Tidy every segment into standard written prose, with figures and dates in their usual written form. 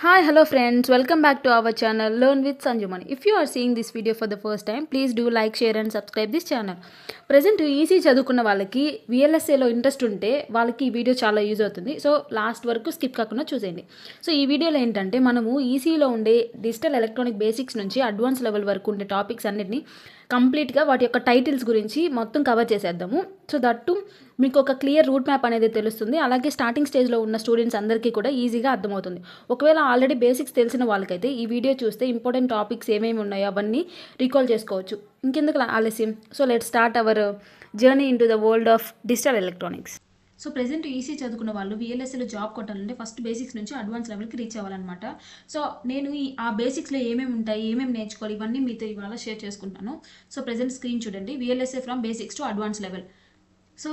Hi, hello friends. Welcome back to our channel Learn with Sanjumani. If you are seeing this video for the first time, please do like, share and subscribe this channel. Present EC చదువుకున్న వాళ్ళకి VLSAలో interest ఉంటే వాళ్ళకి ఈ video చాలా use అవుతుంది. So last వరకు skip కాకుండా చూసేయండి. సో ఈ వీడియోలో ఏంటంటే మనము ఈసీలో ఉండే డిజిటల్ ఎలక్ట్రానిక్ బేసిక్స్ నుంచి అడ్వాన్స్ లెవెల్ వరకు ఉండే టాపిక్స్ అన్నిటిని కంప్లీట్గా వాటి యొక్క టైటిల్స్ గురించి మొత్తం కవర్ చేసేద్దాము. సో దట్టు మీకు ఒక క్లియర్ రూట్ మ్యాప్ అనేది తెలుస్తుంది. అలాగే స్టార్టింగ్ స్టేజ్లో ఉన్న స్టూడెంట్స్ అందరికీ కూడా ఈజీగా అర్థమవుతుంది. ఒకవేళ ఆల్రెడీ బేసిక్స్ తెలిసిన వాళ్ళకైతే ఈ వీడియో చూస్తే ఇంపార్టెంట్ టాపిక్స్ ఏమేమి ఉన్నాయో అవన్నీ రీకాల్ చేసుకోవచ్చు. ఇంకెందుకు ఆలస్యం, so let start our journey in to the world of digital electronics. So present EC చదువుకున్న వాళ్ళు VLSAలో జాబ్ కొట్టాలంటే ఫస్ట్ బేసిక్స్ నుంచి అడ్వాన్స్ లెవెల్కి రీచ్ అవ్వాలన్నమాట. సో నేను ఆ బేసిక్స్లో ఏమేమి ఉంటాయి, ఏమేమి నేర్చుకోవాలి, ఇవన్నీ మీతో ఇవాళ షేర్ చేసుకుంటాను. సో ప్రెజెంట్ స్క్రీన్ చూడండి, VLSA from basics to advance level. So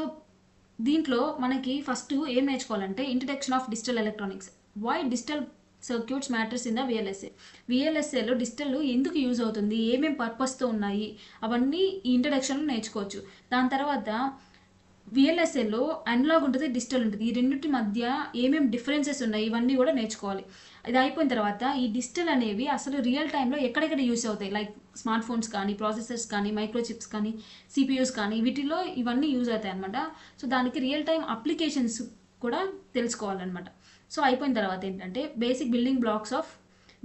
దీంట్లో మనకి ఫస్ట్ ఏం నేర్చుకోవాలంటే introduction of digital electronics. Why digital circuits matters in the VLSAలో డిజిటల్ ఎందుకు యూజ్ అవుతుంది, ఏమేమి పర్పస్తో ఉన్నాయి, అవన్నీ ఈ ఇంట్రడక్షన్లో నేర్చుకోవచ్చు. దాని తర్వాత VLSAలో అనలాగ్ ఉంటుంది, డిజిటల్ ఉంటుంది. ఈ రెండింటి మధ్య ఏమేమి డిఫరెన్సెస్ ఉన్నాయి ఇవన్నీ కూడా నేర్చుకోవాలి. ఇది అయిపోయిన తర్వాత ఈ డిజిటల్ అనేవి అసలు రియల్ టైంలో ఎక్కడెక్కడ యూస్ అవుతాయి, లైక్ స్మార్ట్ ఫోన్స్ కానీ, ప్రాసెసర్స్ కానీ, మైక్రోచిప్స్ కానీ, CPUs కానీ, వీటిలో ఇవన్నీ యూజ్ అవుతాయి అనమాట. సో దానికి రియల్ టైం అప్లికేషన్స్ కూడా తెలుసుకోవాలన్నమాట. సో అయిపోయిన తర్వాత ఏంటంటే basic building blocks of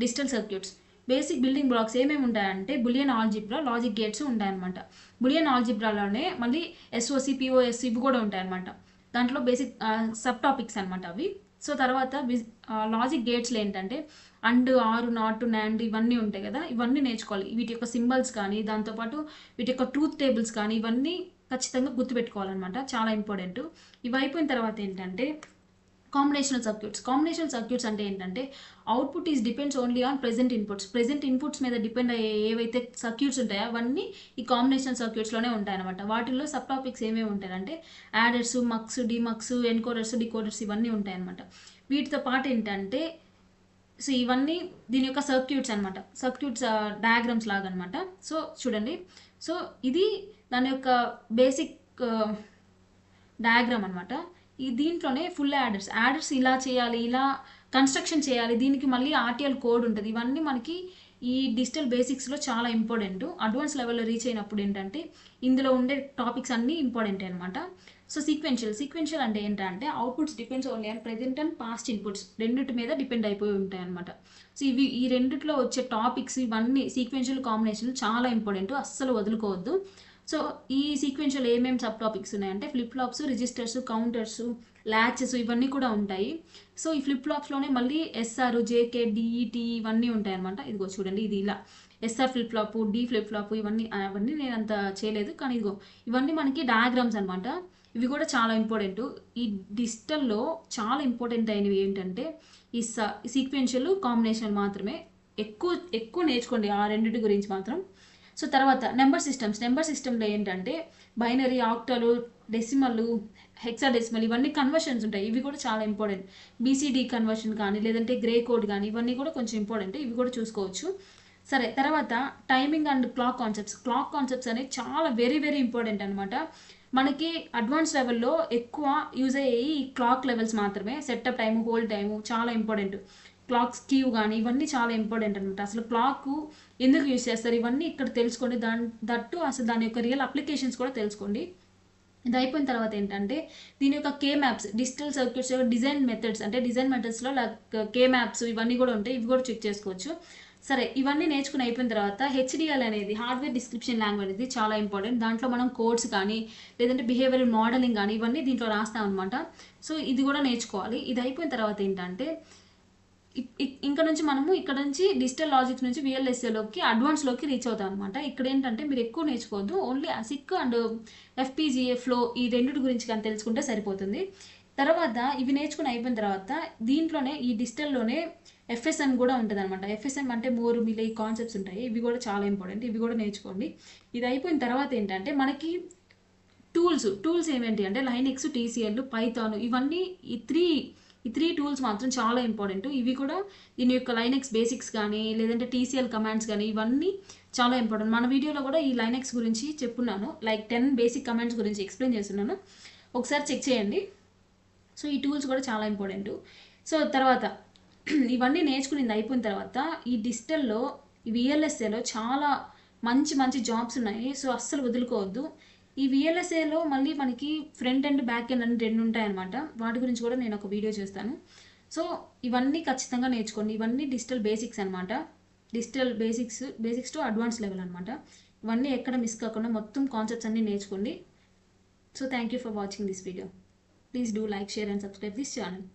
digital circuits. Basic building blocks ఏమేమి ఉంటాయంటే బులియన్ ఆల్జిబ్రా, లాజిక్ గేట్స్ ఉంటాయన్నమాట. బులియన్ ఆల్జిబ్రాలోనే మళ్ళీ SOC, POS ఇవి కూడా ఉంటాయన్నమాట. దాంట్లో బేసిక్ సబ్ టాపిక్స్ అనమాట అవి. సో తర్వాత లాజిక్ గేట్స్లో ఏంటంటే అండ్, ఆర్, నాట్, నాండ్ ఇవన్నీ ఉంటాయి కదా, ఇవన్నీ నేర్చుకోవాలి. వీటి యొక్క సింబల్స్ కానీ, దాంతోపాటు వీటి యొక్క ట్రూత్ టేబుల్స్ కానీ ఇవన్నీ ఖచ్చితంగా గుర్తుపెట్టుకోవాలన్నమాట, చాలా ఇంపార్టెంట్. ఇవి అయిపోయిన తర్వాత ఏంటంటే కాంబినేషనల్ సర్క్యూట్స్ అంటే ఏంటంటే output is depends only on present inputs మీద డిపెండ్ అయ్యే ఏవైతే సర్క్యూట్స్ ఉంటాయో అవన్నీ ఈ కాంబినేషనల్ సర్క్యూట్స్లోనే ఉంటాయన్నమాట. వాటిల్లో సబ్ టాపిక్స్ ఏమేమి ఉంటాయంటే యాడర్స్, మక్స్, డిమక్స్, ఎన్కోడర్స్, డికోడర్స్ ఇవన్నీ ఉంటాయన్నమాట. వీటితో పాటు ఏంటంటే సో ఇవన్నీ దీని యొక్క సర్క్యూట్స్ అనమాట, సర్క్యూట్స్ డయాగ్రామ్స్ లాగా అనమాట. సో చూడండి, సో ఇది దాని యొక్క బేసిక్ డయాగ్రామ్ అనమాట. ఈ దీంట్లోనే ఫుల్ యాడర్స్ ఇలా చేయాలి, ఇలా కన్స్ట్రక్షన్ చేయాలి, దీనికి మళ్ళీ RTL కోడ్ ఉంటుంది. ఇవన్నీ మనకి ఈ డిజిటల్ బేసిక్స్లో చాలా ఇంపార్టెంట్. అడ్వాన్స్ లెవెల్లో రీచ్ అయినప్పుడు ఏంటంటే ఇందులో ఉండే టాపిక్స్ అన్నీ ఇంపార్టెంట్ అనమాట. సో సీక్వెన్షియల్ అంటే ఏంటంటే outputs depends only and present and past inputs రెండింటి మీద డిపెండ్ అయిపోయి ఉంటాయి అనమాట. సో ఈ రెండిట్లో వచ్చే టాపిక్స్ ఇవన్నీ సీక్వెన్షియల్ కాంబినేషన్ చాలా ఇంపార్టెంట్, అస్సలు వదులుకోవద్దు. సో ఈ సీక్వెన్షియల్ ఏమేమి సబ్ టాపిక్స్ ఉన్నాయంటే flip flops, registers, counters, latches ఇవన్నీ కూడా ఉంటాయి. సో ఈ ఫ్లిప్ ఫ్లాప్స్లోనే మళ్ళీ SR, JK, DET ఇవన్నీ ఉంటాయి అనమాట. ఇదిగో చూడండి, ఇది ఇలా SR flip flop, D flip flop అవన్నీ నేను అంత చేయలేదు, కానీ ఇదిగో ఇవన్నీ మనకి డయాగ్రామ్స్ అనమాట. ఇవి కూడా చాలా ఇంపార్టెంట్. ఈ డిజిటల్లో చాలా ఇంపార్టెంట్ అయినవి ఏంటంటే ఈ సీక్వెన్షియల్ కాంబినేషన్ మాత్రమే ఎక్కువ నేర్చుకోండి, ఆ రెండింటి గురించి మాత్రం. సో తర్వాత నెంబర్ సిస్టంలో ఏంటంటే బైనరీ, ఆక్టలు, డెసిమల్, హెక్సాడెసిమల్ ఇవన్నీ కన్వర్షన్స్ ఉంటాయి. ఇవి కూడా చాలా ఇంపార్టెంట్. BCD కన్వర్షన్ కానీ, లేదంటే గ్రే కోడ్ కానీ ఇవన్నీ కూడా కొంచెం ఇంపార్టెంట్, ఇవి కూడా చూసుకోవచ్చు. సరే, తర్వాత టైమింగ్ అండ్ క్లాక్ కాన్సెప్ట్స్ అనేవి చాలా వెరీ వెరీ ఇంపార్టెంట్ అనమాట. మనకి అడ్వాన్స్ లెవెల్లో ఎక్కువ యూజ్ అయ్యే ఈ క్లాక్ లెవెల్స్ మాత్రమే. సెటప్ టైము, హోల్డ్ టైము చాలా ఇంపార్టెంట్. క్లాక్ స్క్యూ కానీ ఇవన్నీ చాలా ఇంపార్టెంట్ అనమాట. అసలు క్లాక్ ఎందుకు యూజ్ చేస్తారు ఇవన్నీ ఇక్కడ తెలుసుకోండి. దట్టు అసలు దాని యొక్క రియల్ అప్లికేషన్స్ కూడా తెలుసుకోండి. ఇది అయిపోయిన తర్వాత ఏంటంటే దీని యొక్క K-మ్యాప్స్, డిజిటల్ సర్క్యూట్స్ యొక్క డిజైన్ మెథడ్స్లో లైక్ K-మ్యాప్స్ ఇవన్నీ కూడా ఉంటాయి, ఇవి కూడా చెక్ చేసుకోవచ్చు. సరే, ఇవన్నీ నేర్చుకుని అయిపోయిన తర్వాత HDL అనేది హార్డ్వేర్ డిస్క్రిప్షన్ లాంగ్వేజ్ అనేది చాలా ఇంపార్టెంట్. దాంట్లో మనం కోడ్స్ కానీ, లేదంటే బిహేవియరల్ మోడలింగ్ కానీ ఇవన్నీ దీంట్లో రాస్తాం అనమాట. సో ఇది కూడా నేర్చుకోవాలి. ఇది అయిపోయిన తర్వాత ఏంటంటే ఇక్కడ నుంచి డిజిటల్ లాజిక్స్ నుంచి VLSAలోకి అడ్వాన్స్లోకి రీచ్ అవుతాం అనమాట. ఇక్కడ ఏంటంటే మీరు ఎక్కువ నేర్చుకోవద్దు, only ASIC and FPGA flow ఈ రెండింటి గురించి కానీ తెలుసుకుంటే సరిపోతుంది. తర్వాత ఇవి నేర్చుకుని అయిపోయిన తర్వాత దీంట్లోనే ఈ డిజిటల్లోనే FSM కూడా ఉంటుంది అనమాట. FSM అంటే మోర్ మిలే కాన్సెప్ట్స్ ఉంటాయి, ఇవి కూడా చాలా ఇంపార్టెంట్, ఇవి కూడా నేర్చుకోండి. ఇది అయిపోయిన తర్వాత ఏంటంటే మనకి టూల్స్ ఏమేంటి అంటే లైనెక్స్, TCL, పైథాన్ ఇవన్నీ ఈ త్రీ టూల్స్ మాత్రం చాలా ఇంపార్టెంట్. ఇవి కూడా దీని యొక్క లైనెక్స్ బేసిక్స్ కానీ, లేదంటే TCL కమాండ్స్ కానీ ఇవన్నీ చాలా ఇంపార్టెంట్. మన వీడియోలో కూడా ఈ లైనెక్స్ గురించి చెప్పున్నాను, లైక్ 10 బేసిక్ కమాండ్స్ గురించి ఎక్స్ప్లెయిన్ చేస్తున్నాను, ఒకసారి చెక్ చేయండి. సో ఈ టూల్స్ కూడా చాలా ఇంపార్టెంట్. సో తర్వాత ఇవన్నీ నేర్చుకునేది అయిపోయిన తర్వాత ఈ డిజిటల్లో విఎల్ఎస్ఏలో చాలా మంచి మంచి జాబ్స్ ఉన్నాయి. సో అస్సలు వదులుకోవద్దు. ఈ విఎల్ఎస్ఏలో మళ్ళీ మనకి ఫ్రంట్ అండ్ బ్యాక్ ఎండ్ అని 2 ఉంటాయన్నమాట. వాటి గురించి కూడా నేను ఒక వీడియో చేస్తాను. సో ఇవన్నీ ఖచ్చితంగా నేర్చుకోండి. ఇవన్నీ డిజిటల్ బేసిక్స్ అనమాట. Digital basics to advance level అనమాట. ఇవన్నీ ఎక్కడ మిస్ కాకుండా మొత్తం కాన్సెప్ట్స్ అన్నీ నేర్చుకోండి. So thank you for watching this video. Please do like, share and subscribe this channel.